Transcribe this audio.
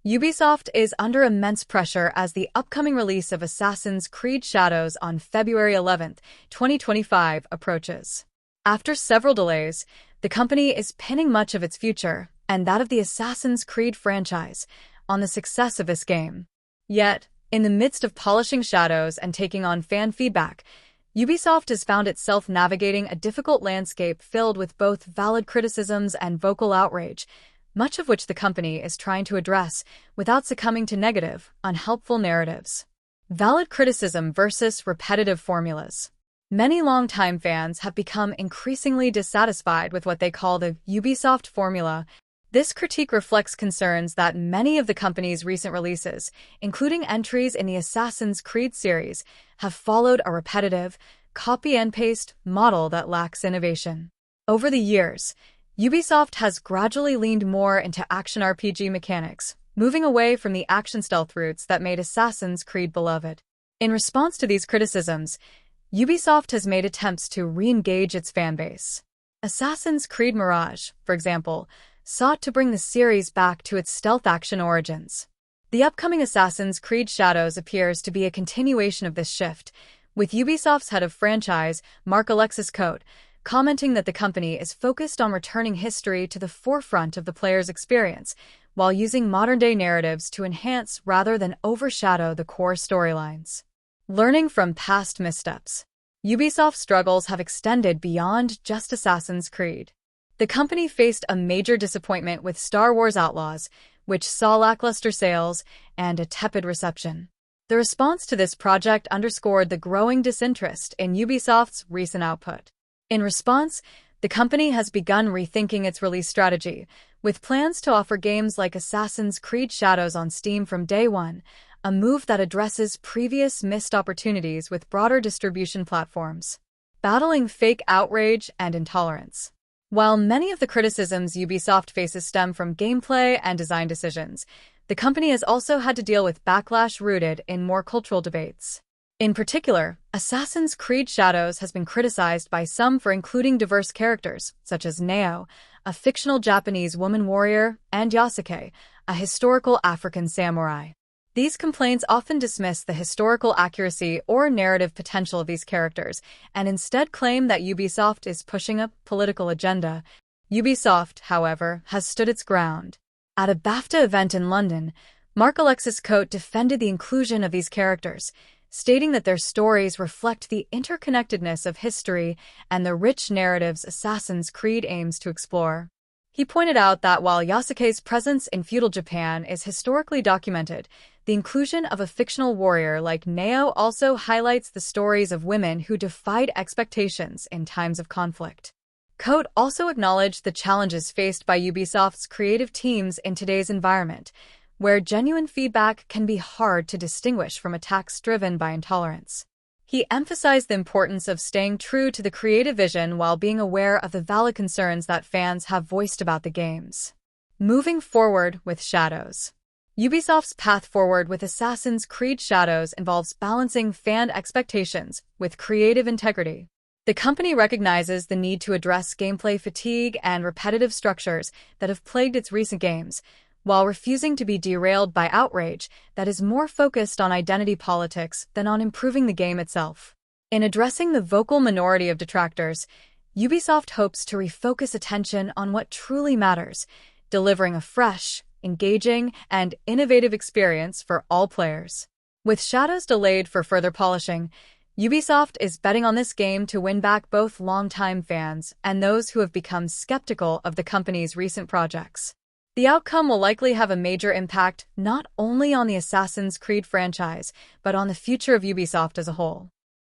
Ubisoft is under immense pressure as the upcoming release of Assassin's Creed Shadows on February 11, 2025 approaches. After several delays, the company is pinning much of its future, and that of the Assassin's Creed franchise, on the success of this game. Yet, in the midst of polishing Shadows and taking on fan feedback, Ubisoft has found itself navigating a difficult landscape filled with both valid criticisms and vocal outrage, much of which the company is trying to address without succumbing to negative, unhelpful narratives. Valid criticism versus repetitive formulas. Many longtime fans have become increasingly dissatisfied with what they call the Ubisoft formula. This critique reflects concerns that many of the company's recent releases, including entries in the Assassin's Creed series, have followed a repetitive, copy-and-paste model that lacks innovation. Over the years, Ubisoft has gradually leaned more into action RPG mechanics, moving away from the action stealth routes that made Assassin's Creed beloved. In response to these criticisms, Ubisoft has made attempts to re-engage its fanbase. Assassin's Creed Mirage, for example, sought to bring the series back to its stealth action origins. The upcoming Assassin's Creed Shadows appears to be a continuation of this shift, with Ubisoft's head of franchise, Marc-Alexis Cote, commenting that the company is focused on returning history to the forefront of the player's experience, while using modern-day narratives to enhance rather than overshadow the core storylines. Learning from past missteps. Ubisoft's struggles have extended beyond just Assassin's Creed. The company faced a major disappointment with Star Wars Outlaws, which saw lackluster sales and a tepid reception. The response to this project underscored the growing disinterest in Ubisoft's recent output. In response, the company has begun rethinking its release strategy, with plans to offer games like Assassin's Creed Shadows on Steam from day one, a move that addresses previous missed opportunities with broader distribution platforms. Battling fake outrage and intolerance. While many of the criticisms Ubisoft faces stem from gameplay and design decisions, the company has also had to deal with backlash rooted in more cultural debates. In particular, Assassin's Creed Shadows has been criticized by some for including diverse characters, such as Neo, a fictional Japanese woman warrior, and Yasuke, a historical African samurai. These complaints often dismiss the historical accuracy or narrative potential of these characters, and instead claim that Ubisoft is pushing a political agenda. Ubisoft, however, has stood its ground. At a BAFTA event in London, Marc-Alexis Cote defended the inclusion of these characters, stating that their stories reflect the interconnectedness of history and the rich narratives Assassin's Creed aims to explore. He pointed out that while Yasuke's presence in feudal Japan is historically documented, the inclusion of a fictional warrior like Neo also highlights the stories of women who defied expectations in times of conflict. Cote also acknowledged the challenges faced by Ubisoft's creative teams in today's environment, where genuine feedback can be hard to distinguish from attacks driven by intolerance. He emphasized the importance of staying true to the creative vision while being aware of the valid concerns that fans have voiced about the games. Moving forward with Shadows. Ubisoft's path forward with Assassin's Creed Shadows involves balancing fan expectations with creative integrity. The company recognizes the need to address gameplay fatigue and repetitive structures that have plagued its recent games, while refusing to be derailed by outrage that is more focused on identity politics than on improving the game itself. In addressing the vocal minority of detractors, Ubisoft hopes to refocus attention on what truly matters, delivering a fresh, engaging, and innovative experience for all players. With Shadows delayed for further polishing, Ubisoft is betting on this game to win back both longtime fans and those who have become skeptical of the company's recent projects. The outcome will likely have a major impact not only on the Assassin's Creed franchise, but on the future of Ubisoft as a whole.